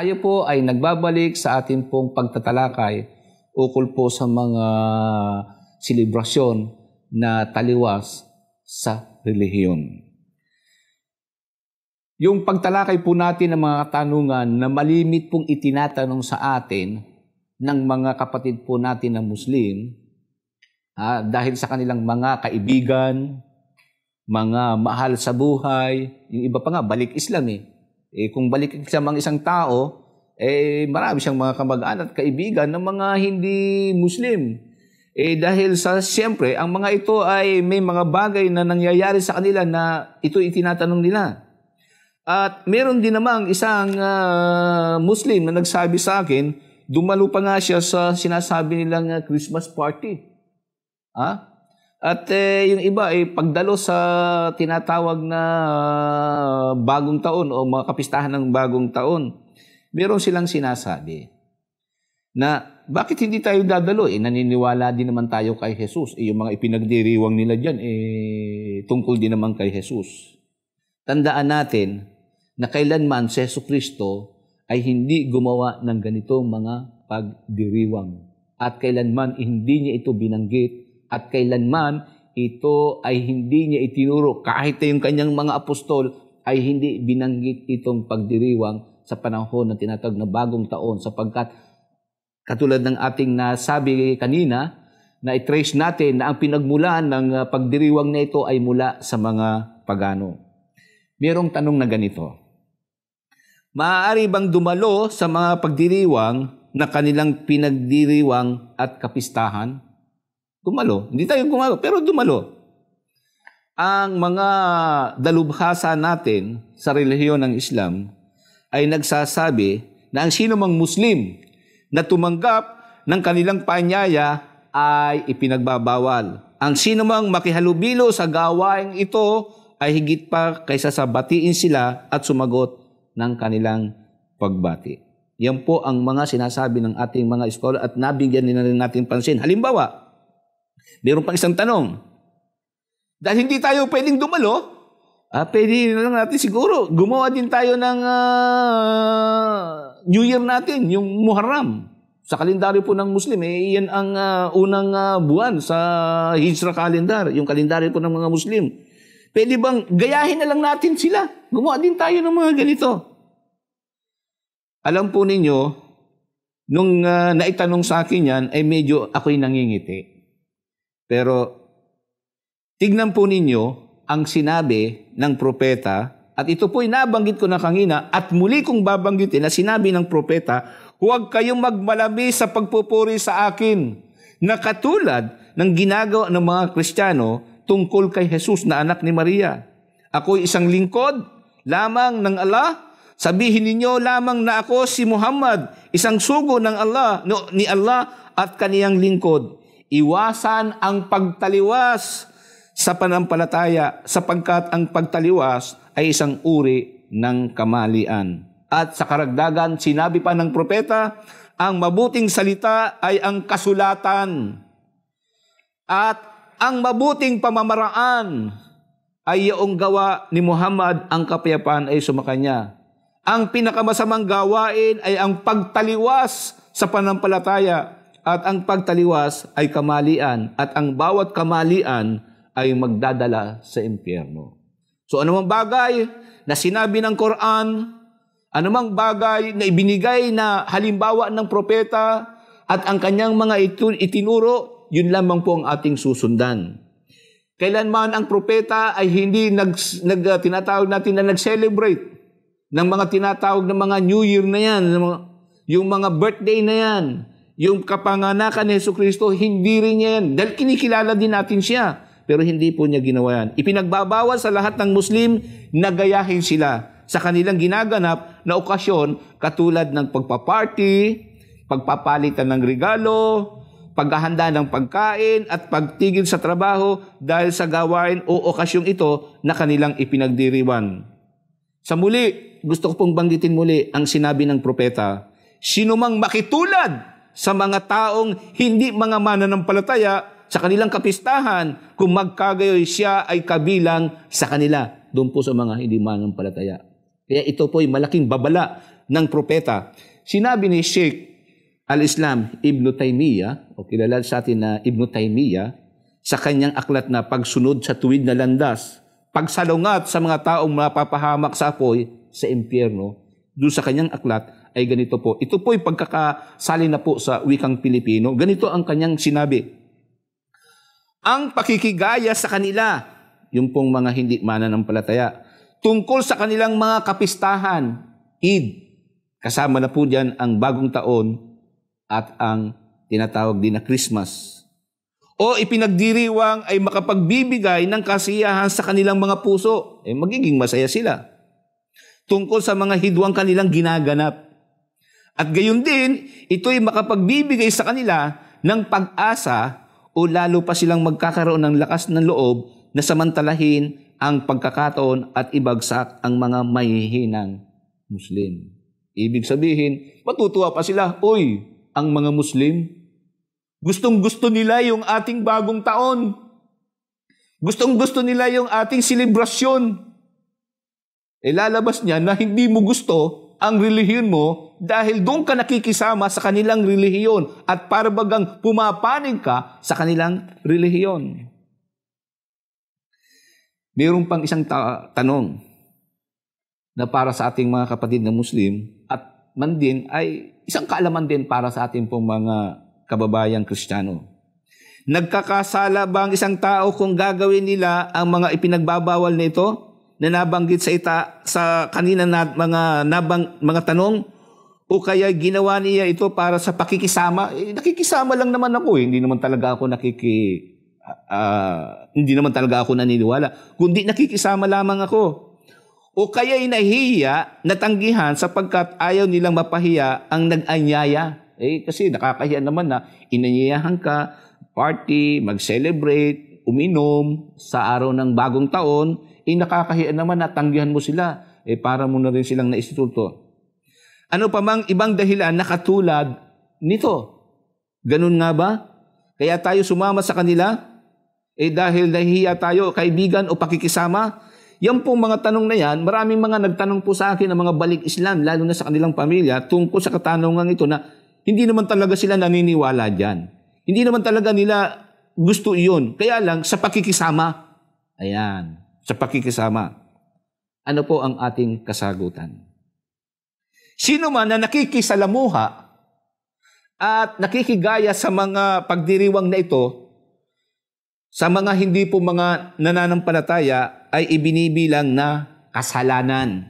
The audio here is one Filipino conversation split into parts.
Tayo po ay nagbabalik sa ating pong pagtatalakay ukol po sa mga selebrasyon na taliwas sa relihiyon. Yung pagtalakay po natin ng mga katanungan na malimit pong itinatanong sa atin ng mga kapatid po natin na Muslim, dahil sa kanilang mga kaibigan, mga mahal sa buhay, yung iba pa nga, balik Islam kung balik Islam ang isang tao, marami siyang mga kamag-anak at kaibigan ng mga hindi Muslim. Dahil siyempre, ang mga ito ay may mga bagay na nangyayari sa kanila na ito itinatanong nila. At meron din namang isang Muslim na nagsabi sa akin, dumalo pa nga siya sa sinasabi nilang Christmas party. At yung iba pagdalo sa tinatawag na bagong taon o mga kapistahan ng bagong taon, meron silang sinasabi na bakit hindi tayo dadalo? Naniniwala din naman tayo kay Jesus. Yung mga ipinagdiriwang nila dyan, tungkol din naman kay Jesus. Tandaan natin na kailanman si Jesucristo ay hindi gumawa ng ganitong mga pagdiriwang. At kailanman hindi niya ito binanggit. At kailanman ito ay hindi niya itinuro kahit yung kanyang mga apostol ay hindi binanggit itong pagdiriwang sa panahon ng tinatawag na bagong taon sapagkat katulad ng ating nasabi kanina na i-trace natin na ang pinagmulan ng pagdiriwang na ito ay mula sa mga pagano. Mayroong tanong na ganito. Maaari bang dumalo sa mga pagdiriwang na kanilang pinagdiriwang at kapistahan? Dumalo. Hindi tayo gumalo, pero dumalo. Ang mga dalubhasa natin sa relihiyon ng Islam ay nagsasabi na ang sino mang Muslim na tumanggap ng kanilang paanyaya ay ipinagbabawal. Ang sino mang makihalubilo sa gawaing ito ay higit pa kaysa sa batiin sila at sumagot ng kanilang pagbati. Yan po ang mga sinasabi ng ating mga scholar at nabigyan nila natin pansin. Halimbawa, meron pang isang tanong. Dahil hindi tayo pwedeng dumalo, pwede na lang natin siguro, gumawa din tayo ng New Year natin, yung Muharram. Sa kalendaryo po ng Muslim, yan ang unang buwan sa Hijra calendar, yung kalendaryo po ng mga Muslim. Pwede bang gayahin na lang natin sila? Gumawa din tayo ng mga ganito. Alam po ninyo, nung naitanong sa akin yan, ay medyo ako'y nangingiti. Pero tignan po ninyo ang sinabi ng propeta at ito po'y nabanggit ko na kanina at muli kong babanggitin na sinabi ng propeta, huwag kayong magmalami sa pagpupuri sa akin na katulad ng ginagawa ng mga Kristiyano tungkol kay Jesus na anak ni Maria. Ako'y isang lingkod lamang ng Allah. Sabihin ninyo lamang na ako si Muhammad, isang sugo ng ni Allah at kaniyang lingkod. Iwasan ang pagtaliwas sa panampalataya sapagkat ang pagtaliwas ay isang uri ng kamalian. At sa karagdagan, sinabi pa ng propeta, ang mabuting salita ay ang kasulatan. At ang mabuting pamamaraan ay iyong gawa ni Muhammad, ang kapayapaan ay sumakanya. Ang pinakamasamang gawain ay ang pagtaliwas sa panampalataya. At ang pagtaliwas ay kamalian at ang bawat kamalian ay magdadala sa impyerno. So anumang bagay na sinabi ng Quran, anumang bagay na ibinigay na halimbawa ng propeta at ang kanyang mga itinuro, yun lamang po ang ating susundan. Kailanman ang propeta ay hindi tinatawag natin na nag-celebrate ng mga tinatawag na mga New Year na yan, yung mga birthday na yan, yung kapanganakan ni Jesucristo, hindi rin yan. Dahil kinikilala din natin siya. Pero hindi po niya ginawa yan. Ipinagbabawal sa lahat ng Muslim na gayahin sila sa kanilang ginaganap na okasyon katulad ng pagpaparty, pagpapalitan ng regalo, paghahanda ng pagkain at pagtigil sa trabaho dahil sa gawain o okasyong ito na kanilang ipinagdiriwan. Sa muli, gusto ko pong banggitin muli ang sinabi ng propeta, sino mang makitulad sa mga taong hindi mga mananampalataya sa kanilang kapistahan, kung magkagayoy siya ay kabilang sa kanila. Doon po sa mga hindi mananampalataya. Kaya ito po ay malaking babala ng propeta. Sinabi ni Sheikh al-Islam Ibn Taymiyyah, o kilala sa atin na Ibn Taymiyyah, sa kanyang aklat na Pagsunod sa Tuwid na Landas, pagsalungat sa mga taong mapapahamak sa apoy sa impyerno, doon sa kanyang aklat ay ganito po. Ito po ay pagkakasali na po sa wikang Pilipino. Ganito ang kanyang sinabi. Ang pakikigaya sa kanila, yung pong mga hindi mananampalataya, tungkol sa kanilang mga kapistahan, Eid, kasama na po diyan ang bagong taon at ang tinatawag din na Christmas. O ipinagdiriwang ay makapagbibigay ng kasiyahan sa kanilang mga puso, magiging masaya sila. Tungkol sa mga hidwang kanilang ginaganap. At gayon din, ito'y makapagbibigay sa kanila ng pag-asa o lalo pa silang magkakaroon ng lakas ng loob na samantalahin ang pagkakataon at ibagsak ang mga mahihinang Muslim. Ibig sabihin, matutuwa pa sila, ang mga Muslim, gustong-gusto nila yung ating bagong taon. Gustong-gusto nila yung ating selebrasyon. Lalabas niya na hindi mo gusto ang relihiyon mo dahil doon ka nakikisama sa kanilang relihiyon at para bagang pumapanig ka sa kanilang relihiyon. Mayroon pang isang tanong na para sa ating mga kapatid na Muslim at man din ay isang kaalaman din para sa ating pong mga kababayang Kristiyano. Nagkakasala ba ang isang tao kung gagawin nila ang mga ipinagbabawal nito? Na nabanggit sa kanina na mga tanong, o kaya ginawa niya ito para sa pakikisama? Nakikisama lang naman ako. Hindi naman talaga ako hindi naman talaga ako naniniwala. Kundi nakikisama lamang ako. O kaya nahihiya, natanggihan sapagkat ayaw nilang mapahiya ang nag-anyaya. Kasi nakakahiya naman na inanyayahan ka, party, mag-celebrate, uminom sa araw ng bagong taon, nakakahiya naman na tanggihan mo sila. Para mo na rin silang naisutulto. Ano pa mang ibang dahilan na katulad nito? Ganun nga ba? Kaya tayo sumama sa kanila? Dahil nahihiya tayo, kaibigan o pakikisama? Yan pong mga tanong na yan, maraming mga nagtanong po sa akin ng mga balik Islam, lalo na sa kanilang pamilya, tungkol sa katanungan ito na hindi naman talaga sila naniniwala dyan. Hindi naman talaga nila gusto iyon. Kaya lang, sa pakikisama. Ayan. Sa pakikisama. Ano po ang ating kasagutan? Sino man na nakikisalamuha at nakikigaya sa mga pagdiriwang na ito, sa mga hindi po mga nananampalataya, ay ibinibilang na kasalanan.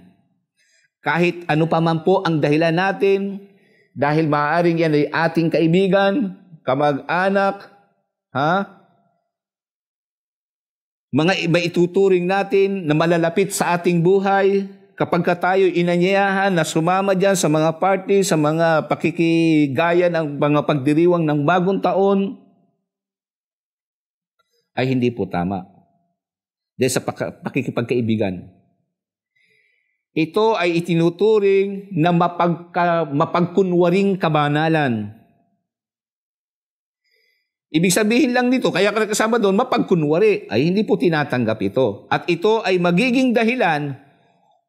Kahit ano pa man po ang dahilan natin, dahil maaaring yan ay ating kaibigan, kamag-anak, mga maituturing natin na malalapit sa ating buhay, kapag tayo inanyayahan na sumama dyan sa mga party, sa mga pakikigaya ng mga pagdiriwang ng bagong taon, ay hindi po tama. Dahil sa pakikipagkaibigan. Ito ay itinuturing na mapagkunwaring kabanalan. Ibig sabihin lang nito, kaya kasama doon, mapagkunwari, ay hindi po tinatanggap ito. At ito ay magiging dahilan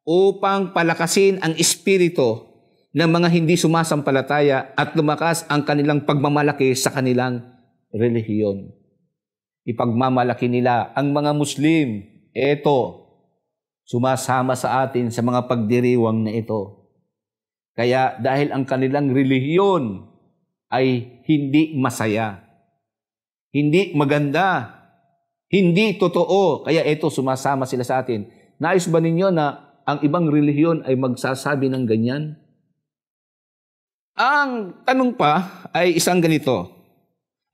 upang palakasin ang espiritu ng mga hindi sumasampalataya at lumakas ang kanilang pagmamalaki sa kanilang relihiyon. Ipagmamalaki nila ang mga Muslim. Ito, sumasama sa atin sa mga pagdiriwang na ito. Kaya dahil ang kanilang relihiyon ay hindi masaya, hindi maganda, hindi totoo, kaya ito sumasama sila sa atin. Nais ba ninyo na ang ibang relihiyon ay magsasabi ng ganyan? Ang tanong pa ay isang ganito.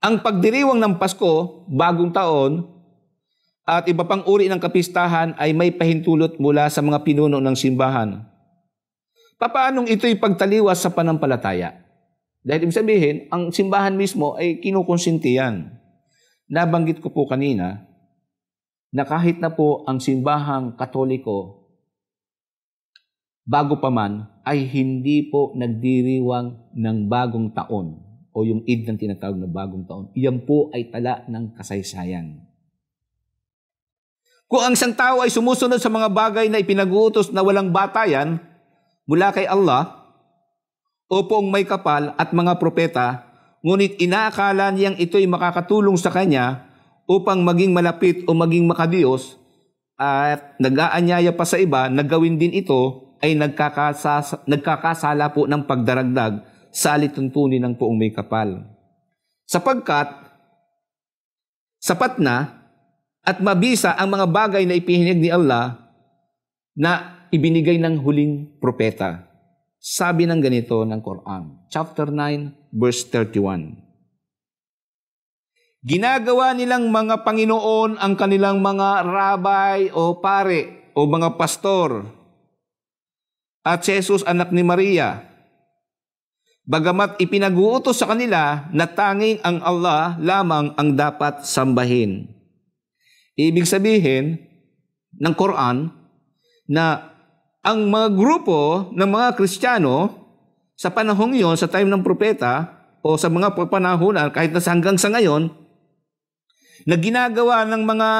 Ang pagdiriwang ng Pasko, bagong taon, at iba pang uri ng kapistahan ay may pahintulot mula sa mga pinuno ng simbahan. Papaanong ito'y pagtaliwas sa panampalataya? Dahil ibig sabihin, ang simbahan mismo ay kinukonsinti yan. Nabanggit ko po kanina na kahit na po ang simbahang Katoliko, bago pa man, ay hindi po nagdiriwang ng bagong taon o yung Eid ng tinatawag na bagong taon. Iyan po ay tala ng kasaysayan. Kung ang isang tao ay sumusunod sa mga bagay na ipinag-uutos na walang batayan mula kay Allah, o poong may kapal at mga propeta, ngunit inaakala niyang ito'y makakatulong sa kanya upang maging malapit o maging makadiyos at nag-aanyaya pa sa iba na gawin din ito, ay nagkakasala po ng pagdaragdag sa alituntunin ng poong may kapal. Sapagkat sapat na at mabisa ang mga bagay na ipihinig ni Allah na ibinigay ng huling propeta. Sabi ng ganito ng Quran, chapter 9, verse 31. Ginagawa nilang mga Panginoon ang kanilang mga rabay o pare o mga pastor at si Jesus anak ni Maria. Bagamat ipinag-uutos sa kanila na tanging ang Allah lamang ang dapat sambahin. Ibig sabihin ng Quran na ang mga grupo ng mga Kristiyano sa panahong iyon, sa time ng propeta o sa mga panahonan kahit na hanggang sa ngayon, na ginagawa ng mga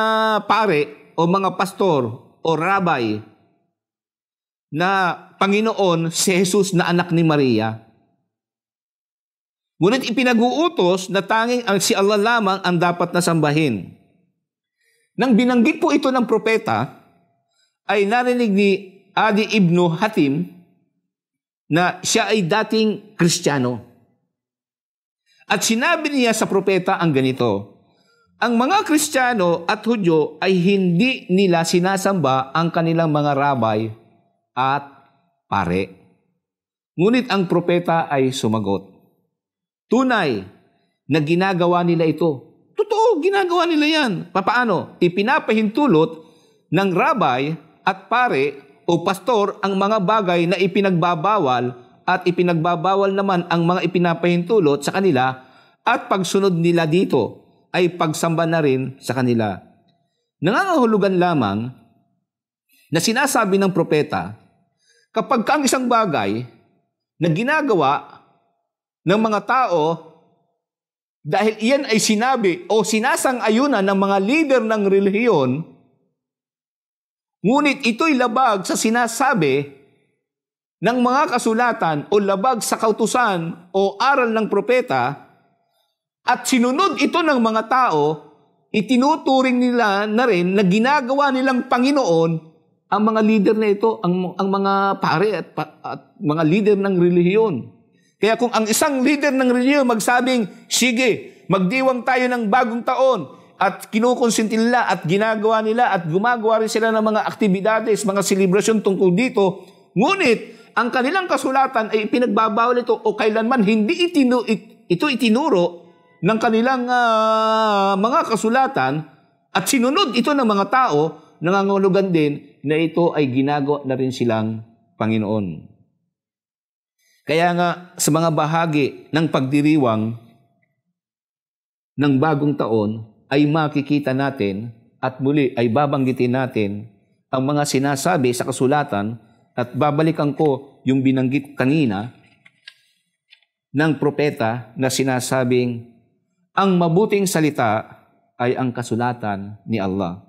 pare o mga pastor o rabay na Panginoon si Jesus na anak ni Maria. Ngunit ipinag-uutos na tanging ang si Allah lamang ang dapat na sambahin. Nang binanggit po ito ng propeta, ay narinig ni Adi ibn Hatim na siya ay dating Kristiyano. At sinabi niya sa propeta ang ganito, ang mga Kristiyano at Hudyo ay hindi nila sinasamba ang kanilang mga rabay at pare. Ngunit ang propeta ay sumagot, tunay na ginagawa nila ito. Totoo, ginagawa nila yan. Papaano? Ipinapahintulot ng rabay at pare o pastor ang mga bagay na ipinagbabawal at ipinagbabawal naman ang mga ipinapahintulot sa kanila at pagsunod nila dito ay pagsamba na rin sa kanila. Nangangahulugan lamang na sinasabi ng propeta, kapag ang isang bagay na ginagawa ng mga tao dahil iyan ay sinabi o sinasang-ayunan ng mga leader ng relihiyon, ngunit ito'y labag sa sinasabi ng mga kasulatan o labag sa kautusan o aral ng propeta, at sinunod ito ng mga tao, itinuturing nila na rin na ginagawa nilang Panginoon ang mga leader na ito, ang mga pare at mga leader ng relihiyon. Kaya kung ang isang leader ng relihiyon magsabing, sige, magdiwang tayo ng bagong taon, at kinukonsinti nila at ginagawa nila at gumagawa rin sila ng mga aktibidades, mga selebrasyon tungkol dito, ngunit ang kanilang kasulatan ay pinagbabawal ito o kailanman hindi ito itinuro ng kanilang mga kasulatan at sinunod ito ng mga tao, nangangahulugan din na ito ay ginagawa na rin silang Panginoon. Kaya nga sa mga bahagi ng pagdiriwang ng bagong taon ay makikita natin at muli ay babanggitin natin ang mga sinasabi sa kasulatan at babalikan ko yung binanggit kanina ng propeta na sinasabing ang mabuting salita ay ang kasulatan ni Allah.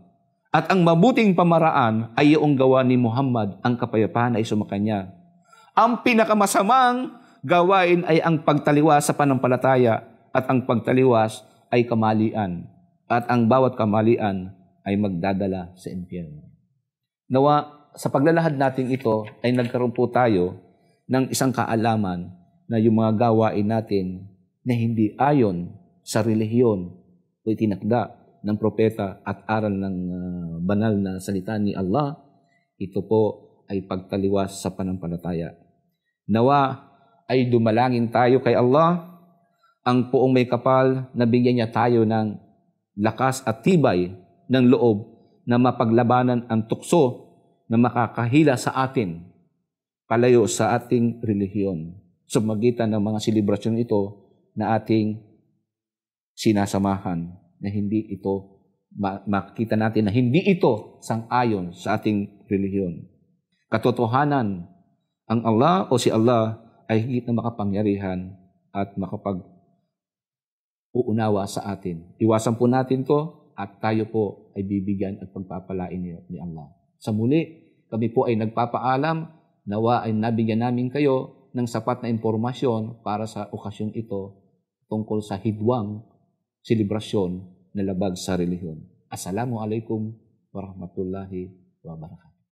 At ang mabuting pamaraan ay iyong gawa ni Muhammad, ang kapayapaan ay sumakanya. Ang pinakamasamang gawain ay ang pagtaliwas sa panampalataya at ang pagtaliwas ay kamalian. At ang bawat kamalian ay magdadala sa impyerno. Nawa, sa paglalahad natin ito ay nagkaroon po tayo ng isang kaalaman na yung mga gawain natin na hindi ayon sa relihiyon o itinakda ng propeta at aral ng banal na salita ni Allah, ito po ay pagtaliwas sa panampalataya. Nawa ay dumalangin tayo kay Allah, ang poong may kapal na bigyan niya tayo ng lakas at tibay ng loob na mapaglabanan ang tukso na makakahila sa atin palayo sa ating relihiyon sa magitan ng mga selebrasyon ito na ating sinasamahan, na hindi ito makikita natin na hindi ito sang-ayon sa ating relihiyon. Katotohanan, ang Allah o si Allah ay higit na makapangyarihan at makapag-uunawa sa atin. Iwasan po natin to at tayo po ay bibigyan at pagpapalain ni Allah. Sa muli, kami po ay nagpapaalam, nawa ay nabigyan namin kayo ng sapat na impormasyon para sa okasyong ito tungkol sa hidwang selebrasyon na labag sa relihiyon. Assalamualaikum warahmatullahi wabarakatuh.